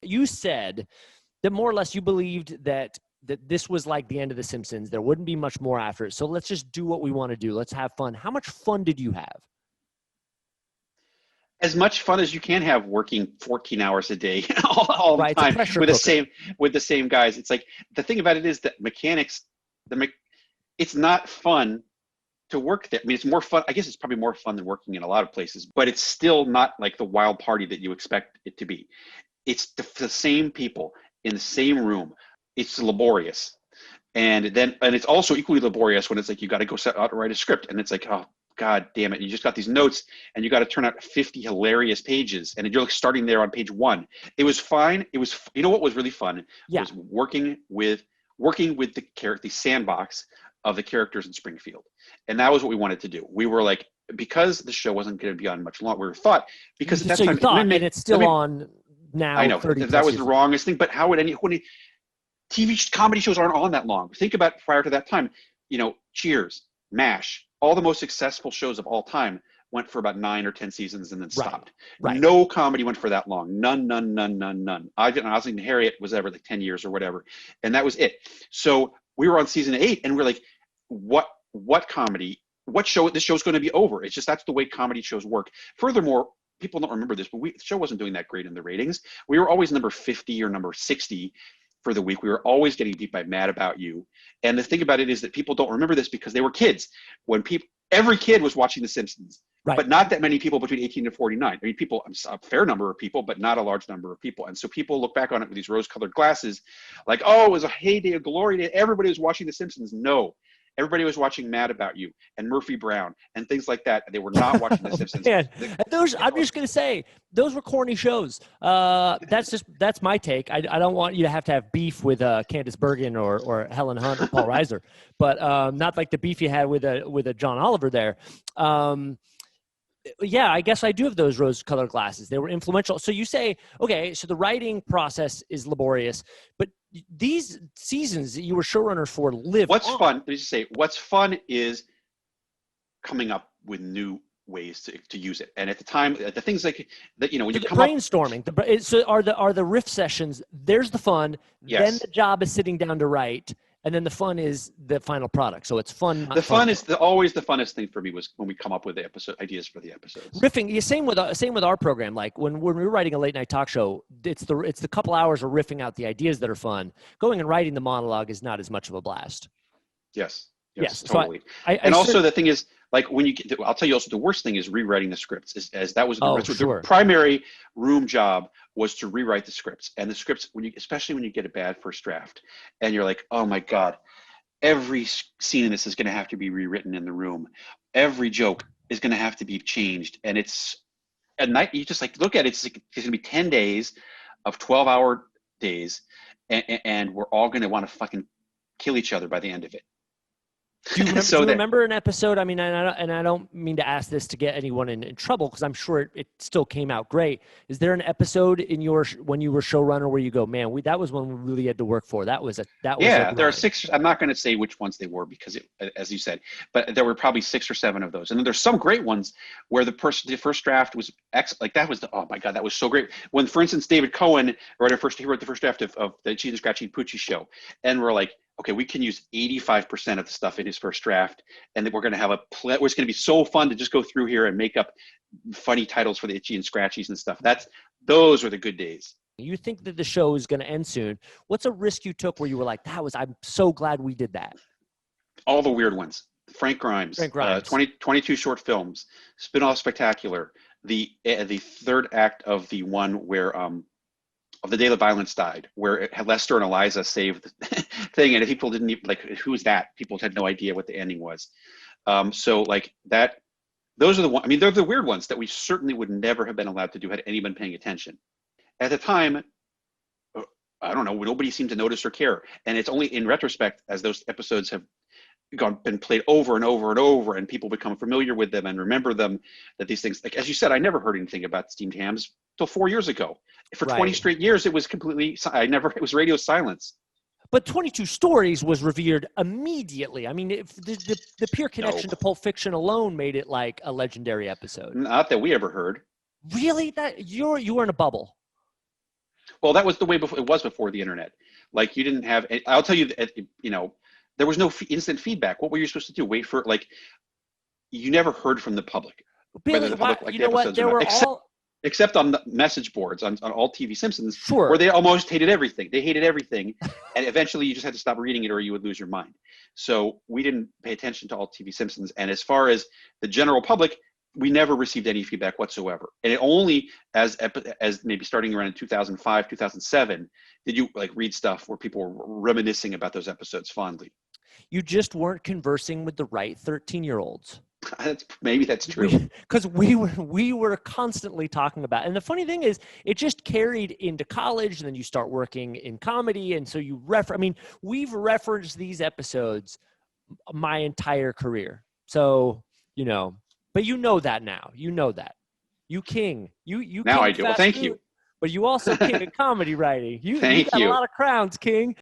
you said that more or less you believed that this was like the end of The Simpsons. There wouldn't be much more after it. So let's just do what we want to do. Let's have fun. How much fun did you have? As much fun as you can have working 14 hours a day all the Right, it's a time pressure with the cooker. same guys. It's like the thing about it is that mechanics, it's not fun to work there. I mean, it's more fun. I guess it's probably more fun than working in a lot of places, but it's still not like the wild party that you expect it to be. It's the same people in the same room. It's laborious. And it's also equally laborious when it's like you got to go set out and write a script, and it's like, oh God damn it! You just got these notes, and you got to turn out 50 hilarious pages, and you're like starting there on page 1. It was fine. It was, you know what was really fun was working with the sandbox of the characters in Springfield, and that was what we wanted to do. We were like, because the show wasn't going to be on much longer, we thought, because at that time, you thought, and it's still on now. I know 30 that was years the wrongest thing, but how would TV comedy shows aren't on that long. Think about prior to that time, Cheers, MASH, all the most successful shows of all time went for about 9 or 10 seasons and then stopped. Right. No comedy went for that long. None. Ozzie and Harriet was ever like 10 years or whatever. And that was it. So we were on season 8 and we're like, what comedy, this show's going to be over. It's just, that's the way comedy shows work. Furthermore, people don't remember this, but the show wasn't doing that great in the ratings. We were always number 50 or number 60 for the week. We were always getting beat by Mad About You. And the thing about it is that people don't remember this because they were kids. Every kid was watching The Simpsons, but not that many people between 18 and 49. I mean, a fair number of people, but not a large number of people. And so people look back on it with these rose-colored glasses, like, oh, it was a heyday, a glory day. Everybody was watching The Simpsons. No. Everybody was watching Mad About You and Murphy Brown and things like that. They were not watching The Simpsons. Man. I'm just going to say, those were corny shows. That's my take. I don't want you to have beef with Candice Bergen or Helen Hunt or Paul Reiser, but not like the beef you had with a John Oliver there. Yeah, I guess I do have those rose-colored glasses. They were influential. So you say, okay, so the writing process is laborious, but these seasons that you were showrunners for live on. Fun? Let me just say, what's fun is coming up with new ways to use it. And at the time, the things like that, when you come brainstorming, so are the riff sessions? There's the fun. Yes. Then the job is sitting down to write. And then the fun is the final product. So it's fun. The fun is always the funnest thing for me was when we come up with the ideas for the episodes. Riffing. Yeah, same with our program. Like when we're writing a late night talk show, it's the couple hours of riffing out the ideas that are fun. Going and writing the monologue is not as much of a blast. Yes, So totally. The thing is, like I'll tell you also the worst thing is rewriting the scripts. As that was the primary room job was to rewrite the scripts. And the scripts, especially when you get a bad first draft, and you're like, oh my God, every scene in this is going to have to be rewritten in the room. Every joke is going to have to be changed. And it's at night. You just like look at it. It's going to be 10 days of 12-hour days, and we're all going to want to fucking kill each other by the end of it. Do you remember an episode? I mean, and I don't mean to ask this to get anyone in trouble because I'm sure it still came out great. Is there an episode when you were showrunner where you go, man, that was one we really had to work for? There are 6. I'm not going to say which ones they were because, as you said, but there were probably 6 or 7 of those. And then there's some great ones where the first draft was like that was oh my God, that was so great. When, for instance, David Cohen wrote the first draft of the Cheese and Scratchy and Poochie show, and we're like, okay, we can use 85% of the stuff in his first draft, and then we're going to have it's going to be so fun to just go through here and make up funny titles for the Itchy and Scratchies and stuff. Those were the good days. You think that the show is going to end soon. What's a risk you took where you were like, I'm so glad we did that? All the weird ones. Frank Grimes. 22 short films, Spin-off Spectacular, the third act of the one where of the day the violence died, where Lester and Eliza saved the thing, and people didn't even like who's that. People had no idea what the ending was. So like that, those are the ones. I mean, they're the weird ones that we certainly would never have been allowed to do had anyone paying attention. At the time, I don't know, nobody seemed to notice or care, and it's only in retrospect as those episodes have been played over and over and over, and people become familiar with them and remember them. That these things, like as you said, I never heard anything about steamed hams till 4 years ago. For 20 straight years, it was it was radio silence. But 22 Stories was revered immediately. I mean, if the pure connection to Pulp Fiction alone made it like a legendary episode. Not that we ever heard. Really? That you were in a bubble. Well, that was the way before, it was before the internet. Like you didn't have, I'll tell you, there was no instant feedback. What were you supposed to do? Wait for, like, you never heard from the public, whether Billy, the why, public liked you the know what? episodes or There not, were all except on the message boards on all TV Simpsons, sure. where they almost hated everything. They hated everything. And eventually you just had to stop reading it or you would lose your mind. So we didn't pay attention to all TV Simpsons. And as far as the general public, we never received any feedback whatsoever. And it only as maybe starting around 2005, 2007, did you like read stuff where people were reminiscing about those episodes fondly. You just weren't conversing with the right 13-year-olds. Maybe that's true. Because we were constantly talking about, and the funny thing is, it just carried into college, and then you start working in comedy, and so you we've referenced these episodes my entire career. So but you know that now. You know that. You king. You now king I do. Well, thank food, you. but you also king of comedy writing. You Thank got you. a lot of crowns, King.